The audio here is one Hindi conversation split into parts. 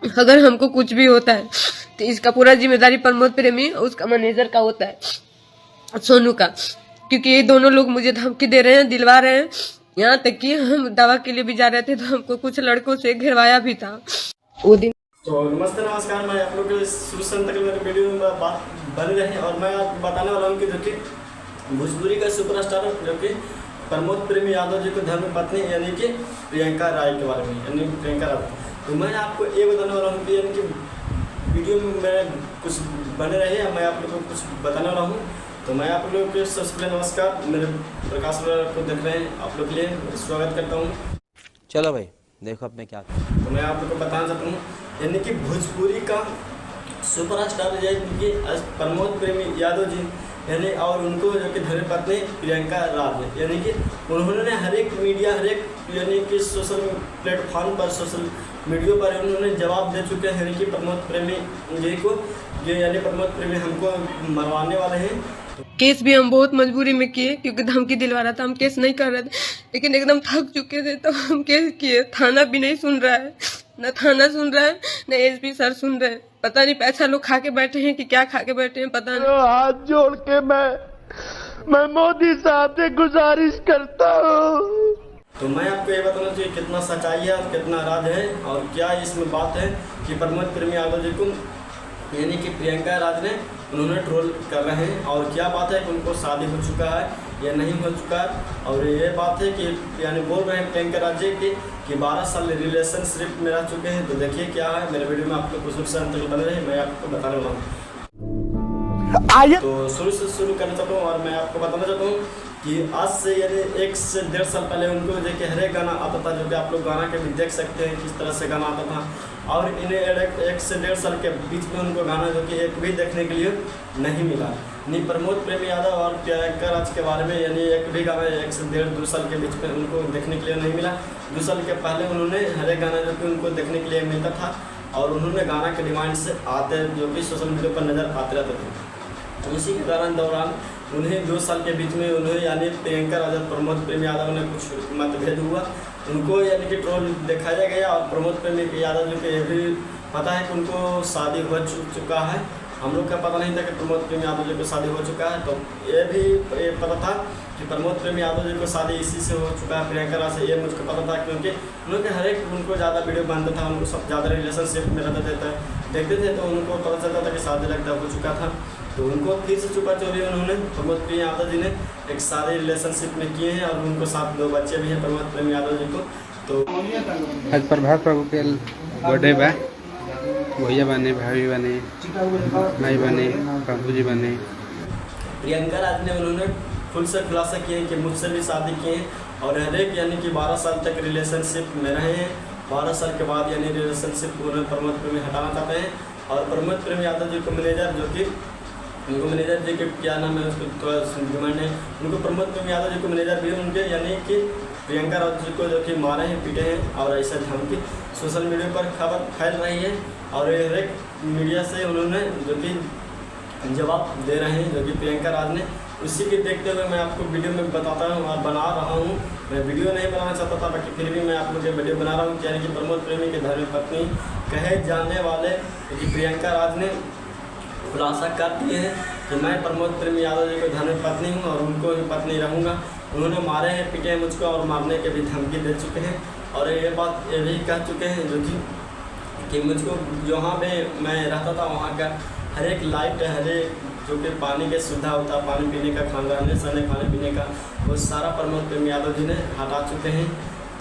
अगर हमको कुछ भी होता है तो इसका पूरा जिम्मेदारी प्रमोद प्रेमी और उसका मैनेजर का होता है, सोनू का, क्योंकि ये दोनों लोग मुझे धमकी दे रहे हैं, दिलवा रहे हैं। यहाँ तक कि हम दवा के लिए भी जा रहे थे तो हमको कुछ लड़कों से घिरवाया भी था वो दिन। तो नमस्ते नमस्कार, मैं आप लोग के शुरू से अंत तक मेरे वीडियो में बात बने रहे और मैं आपको बताने वाला हूँ कि जो कि भोजपुरी का सुपरस्टार जो कि प्रमोद प्रेमी यादव जी को धर्मपत्नी यानी कि प्रियंका राय के बारे में, यानी प्रियंका राय। तो मैं आपको ये बताने वाला हूँ कि यानी कि वीडियो में मैं कुछ बने रहे मैं आप लोग को कुछ बताने वाला हूँ। तो मैं आप लोग के सबसे पहले नमस्कार, मेरे प्रकाश को देख रहे हैं, आप लोग के लिए स्वागत करता हूँ। चलो भाई देखो अब मैं क्या तो मैं आप लोग को बताना चाहता हूँ यानी कि भोजपुरी का सुपरस्टार यानी कि प्रमोद प्रेमी यादव जी यानी और उनको जो कि धर्मपत्नी प्रियंका राय यानी कि उन्होंने हर एक मीडिया हर एक यानी कि सोशल प्लेटफॉर्म पर सोशल मीडिया पर उन्होंने जवाब दे चुके हैं यानी कि प्रमोद प्रेमी जी को, ये यानी प्रमोद प्रेमी हमको मरवाने वाले हैं। केस भी हम बहुत मजबूरी में किए क्योंकि धमकी दिलवा रहा था, हम केस नहीं कर रहे थे, लेकिन एकदम थक चुके थे तो हम केस किए। थाना भी नहीं सुन रहा है, न थाना सुन रहा है न एसपी सर सुन रहे हैं। पता नहीं पैसा लोग खा के बैठे हैं कि क्या खा के बैठे हैं, पता नहीं। हाथ जोड़ के मैं मोदी साहब से गुजारिश करता हूँ। तो मैं आपको ये बताना चाहिए कितना सच्चाई है और कितना राज है और क्या इसमें बात है कि प्रमोद प्रेमी यादव जी को यानी कि प्रियंका राज ने उन्होंने ट्रोल कर रहे हैं और क्या बात है कि उनको शादी हो चुका है या नहीं हो चुका है। और ये बात है कि यानी बोल रहे हैं प्रियंका राज जी कि 12 साल रिलेशनशिप में रह चुके हैं। तो देखिए क्या है मेरे वीडियो में आप लोग शुरू से अंत तक बने रहे, मैं आपको बताने वाला हूँ। तो शुरू से शुरू करना चाहता हूँ और मैं आपको बताना चाहता हूँ कि आज से यानी 1 से 1.5 साल पहले उनको जो कि हर एक गाना आता था, जो कि आप लोग गाना के भी देख सकते हैं किस तरह से गाना आता था। और इन्हें 1 से 1.5 साल के बीच में उनको गाना जो कि एक भी देखने के लिए नहीं मिला। नहीं प्रमोद प्रेमी यादव और प्रियंका राज के बारे में यानी एक भी गाना 1 से 1.5-2 साल के बीच में उनको देखने के लिए नहीं मिला। 2 साल के पहले उन्होंने हर एक गाना जो कि उनको देखने के लिए मिलता था और उन्होंने गाना के डिमांड से आते जो कि सोशल मीडिया पर नज़र आते रहते थे। इसी के दौरान उन्हें 2 साल के बीच में उन्हें यानी प्रियंका राज और प्रमोद प्रेमी यादव ने कुछ मतभेद हुआ, उनको यानी कि ट्रोल दिखाया गया। और प्रमोद प्रेमी यादव जी को ये भी पता है कि उनको शादी हो चुका है। हम लोग का पता नहीं था कि प्रमोद प्रेमी यादव जी को शादी हो चुका है। तो ये भी पता था कि प्रमोद प्रेमी यादव जी को शादी इसी से हो चुका है, प्रियंका राज से। ये मुझको पता था क्योंकि उनके हर एक उनको ज़्यादा वीडियो बनता था, उनको सब ज़्यादा रिलेशनशिप में रहते थे देखते थे, तो उनको पता चलता था कि शादी लगता हो चुका था। तो उनको फिर से छुपा चोरी उन्होंने प्रमोद प्रेमी यादव जी ने एक सारे रिलेशनशिप में किए हैं और उनको साथ 2 बच्चे भी हैं प्रमोद प्रेमी यादव जी को। तो आज प्रभात प्रभु के बर्थडे बा, भैया बने, भाभी बने, भाई बने, प्रभु जी बने। प्रियंका राज ने उन्होंने खुद से खुलासा किए कि मुझसे भी शादी किए हैं और हर एक यानी कि 12 साल तक रिलेशनशिप में रहे हैं। 12 साल के बाद यानी रिलेशनशिप उन्होंने प्रमोद प्रेमी हटाना चाहते हैं। और प्रमोद प्रेमी यादव जी को मैनेजर जो कि उनको मैनेजर जी के क्या नाम है उसको थोड़ा डिमांड है, उनको प्रमोद प्रेमी यादव जी को मैनेजर भी उनके यानी कि प्रियंका राज जी को जो कि मारे हैं पीटे हैं और ऐसा धमकी सोशल मीडिया पर खबर फैल रही है। और हर एक मीडिया से उन्होंने जो कि जवाब दे रहे हैं जो कि प्रियंका राज ने। उसी के देखते हुए मैं आपको वीडियो में बताता हूँ और बना रहा हूँ। मैं वीडियो नहीं बनाना चाहता था बाकी फिर भी मैं आप लोग के वीडियो बना रहा हूँ यानी कि प्रमोद प्रेमी के धर्मपत्नी कहे जाने वाले कि प्रियंका राज ने खुलासा कर दिए हैं कि मैं प्रमोद प्रेमी यादव जी को धर्मपत्नी हूँ और उनको ही पत्नी रहूँगा। उन्होंने मारे हैं पीटे हैं मुझको और मारने के भी धमकी दे चुके हैं और ये बात ये भी कह चुके हैं जो कि मुझको जहाँ पे मैं रहता था वहाँ का हर एक लाइट हर एक जो कि पानी की सुविधा होता है, पानी पीने का, रहने सहने खाने पीने का, वो सारा प्रमोद प्रेमी यादव जी ने हटा चुके हैं।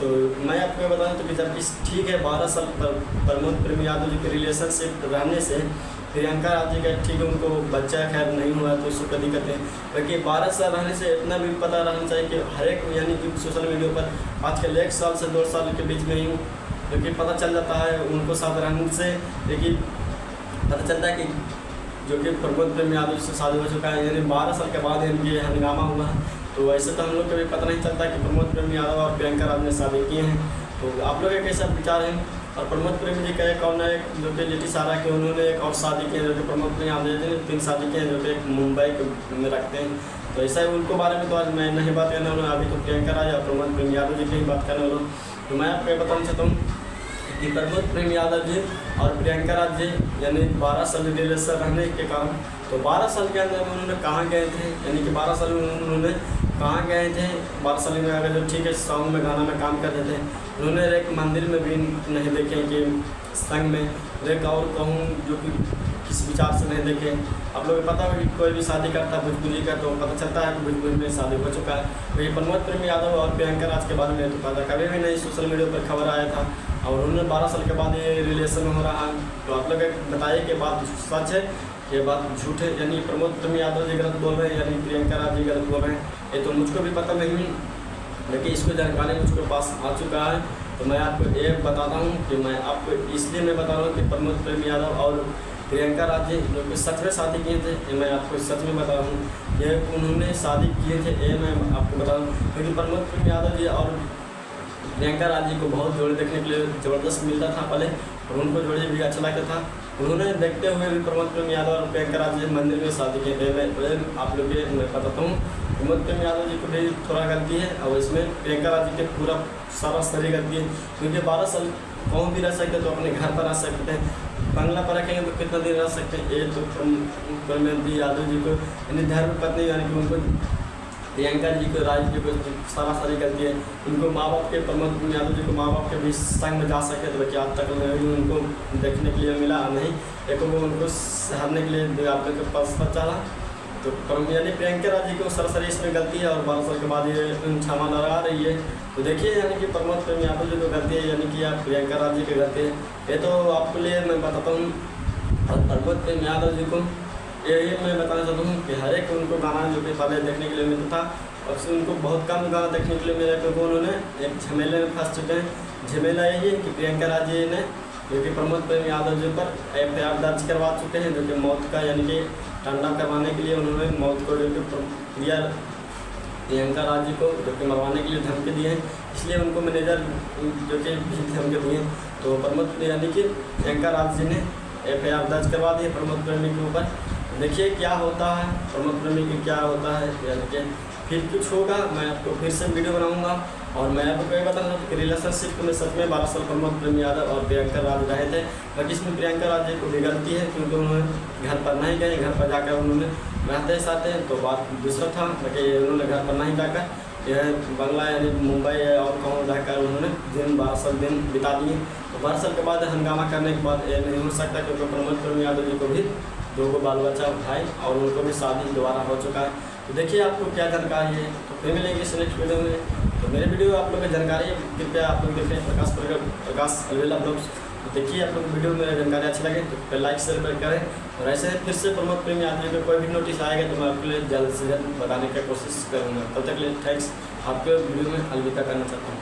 तो मैं आपको ये बताऊँ तो कि जब इस ठीक है 12 साल प्रमोद प्रेमी यादव जी के रिलेशनशिप रहने से प्रियंका राज जी का ठीक है उनको बच्चा खैर नहीं हुआ तो उसको कभी दिक्कत है, बाकी 12 साल रहने से इतना भी पता रहना चाहिए कि हर एक यानी कि सोशल मीडिया पर आजकल 1 साल से 2 साल के बीच में ही क्योंकि पता चल जाता है उनको साथ रहने से। लेकिन पता चलता है कि जो कि प्रमोद प्रेमी यादव से शादी हो चुका है यानी 12 साल के बाद इनकी हंगामा हुआ है। तो ऐसे तो हम लोग को भी पता नहीं चलता कि प्रमोद प्रेमी यादव और प्रियंका राज ने शादी किए हैं। तो आप लोग का कैसा विचार है? और प्रमोद प्रेमी जी का एक और एक जो कि लेटी सारा के उन्होंने एक और शादी की है जो कि प्रमोद प्रेमी यादव जी ने 3 शादी की है जो कि एक मुंबई में रखते हैं। तो ऐसा ही उनको बारे में तो आज मैं नहीं बात करने वाला, अभी तो प्रियंका राज और प्रमोद प्रेमी यादव जी की ही बात करने वाला हूँ। तो मैं आपको ये बताना चाहता हूँ कि प्रमोद प्रेम यादव जी और प्रियंका राज जी यानी 12 साल रिलेशन रहने के कारण, तो 12 साल के अंदर उन्होंने कहाँ गए थे, यानी कि 12 साल में उन्होंने कहाँ गए थे। 12 साल में अगर जो ठीक है सॉन्ग में गाना में काम करते थे, उन्होंने एक मंदिर में भी नहीं देखे कि संग में एक और कहूँ जो कि किसी विचार से नहीं देखे। आप लोग को पता है कि कोई भी शादी करता है भोजपुरी का तो पता चलता है कि भोजपुरी में शादी हो चुका है। तो ये प्रमोद प्रेम यादव और प्रियंका राज के बारे में तो पता कभी भी नहीं सोशल मीडिया पर खबर आया था, और उन्होंने 12 साल के बाद ये रिलेशन हो रहा है। तो आप लोग बताइए कि बात सच है, ये बात झूठ है, यानी प्रमोद प्रेम यादव जी गलत बोल रहे हैं, यानी प्रियंका राज जी गलत बोल रहे हैं। ये तो मुझको भी पता नहीं, लेकिन इसको जानकारी मुझको पास आ चुका है। तो मैं आपको ये बताता हूँ कि मैं आपको इसलिए मैं बता रहा हूँ कि प्रमोद प्रेम यादव और प्रियंका राज जी जो कि सच में शादी किए थे, ये मैं आपको सच में बता रहा हूँ। ये उन्होंने शादी किए थे, ये मैं आपको बता रहा हूँ, क्योंकि प्रमोद प्रेम यादव जी और प्रियंका राज जी को बहुत जोड़े देखने के लिए ज़बरदस्त मिलता था पहले, और उनको जोड़े भी अच्छा लगता था। उन्होंने देखते हुए भी प्रमोद प्रेम यादव और प्रियंका राज जी मंदिर में शादी किए थे। मैं आप लोग मैं बताता हूँ, प्रमोद प्रेम यादव जी को भी थोड़ा गलती है, और इसमें प्रियंका राज जी के पूरा सारा सही गलती है, क्योंकि 12 साल कौन भी रह सकते तो अपने घर पर रह सकते हैं, बंगला पर रखेंगे तो कितना दिन रह सकते हैं। ये तो प्रमोद यादव जी को यानी धर्म पत्नी यानी कि उनको प्रियंका जी को राज जी को सारा सारी गलती है। उनको माँ बाप के प्रमोद यादव जी को माँ बाप के भी संग में जा सके तो बच्चे आज तक उनको देखने के लिए मिला नहीं, एक वो उनको सहरने के लिए आप लोग के पास पता चला। तो यानी प्रियंका राज जी को सरासरी इसमें गलती है, और 12 साल के बाद ये क्षमा लगा रही है। तो देखिए यानी कि प्रमोद प्रेम यादव जी को गलती है, यानी कि आप प्रियंका राज जी की गलती है, ये तो आपके लिए मैं बताता हूँ। और प्रमोद प्रेम यादव जी को यही मैं बताना चाहता हूँ कि हर एक उनको गाना जो कि पहले देखने के लिए मिलता था, और फिर उनको बहुत कम गाना देखने के लिए मिला, क्योंकि उन्होंने एक झमेले में फंस चुके हैं। झमेला यही है कि प्रियंका राज जी ने जो कि प्रमोद प्रेम यादव जी पर FIR दर्ज करवा चुके हैं, जो कि मौत का यानी कि ठंडा करवाने के लिए उन्होंने मौत को जो कि प्रियंका राज जी को जो कि मरवाने के लिए धमकी दिए हैं, इसलिए उनको मैनेजर जो कि भी धमकी दिए। तो प्रमोद यानी कि प्रियंका राज जी ने FIR दर्ज करवा दी है प्रमोद प्रेमी के ऊपर। देखिए क्या होता है, प्रमोद प्रेमी की क्या होता है, यानी कि फिर कुछ होगा मैं आपको फिर से वीडियो बनाऊंगा। और मैं आपको ये बताना चाहता हूँ कि रिलेशनशिप में सच में 12 साल प्रमोद प्रेमी यादव और प्रियंका राज रहे थे, बाकी इसमें प्रियंका राज जी को भी गलती है, क्योंकि उन्होंने घर पर नहीं गए, घर पर जाकर उन्होंने रहते साथ हैं तो बात दूसरा था, बाकी उन्होंने घर पर नहीं जाकर यह बंगला यानी मुंबई और कहूँ जाकर उन्होंने 12 साल दिन बिता दिए। तो 12 साल के बाद हंगामा करने के बाद ये नहीं हो सकता, क्योंकि प्रमोद प्रेमी यादव जी को भी 2 बाल बच्चा भाई और उनको भी शादी दोबारा हो चुका है। तो देखिए आपको क्या जानकारी है, तो फिर मिलेंगे इस नेक्स्ट वीडियो में। तो मेरे वीडियो आप लोग की जानकारी कृपया आप लोग देखें प्रकाश अलवेला ब्लॉग्स। तो देखिए आप लोग वीडियो में जानकारी अच्छी लगे तो फिर लाइक शेयर करें, और ऐसे फिर से प्रमोद प्रेमी यादव जी को कोई भी नोटिस आएगा तो मैं आपके लिए जल्द से जल्द बताने की कोशिश करूँगा। तब तक के लिए थैंक्स, आपके वीडियो में अलविदा करना चाहता हूँ।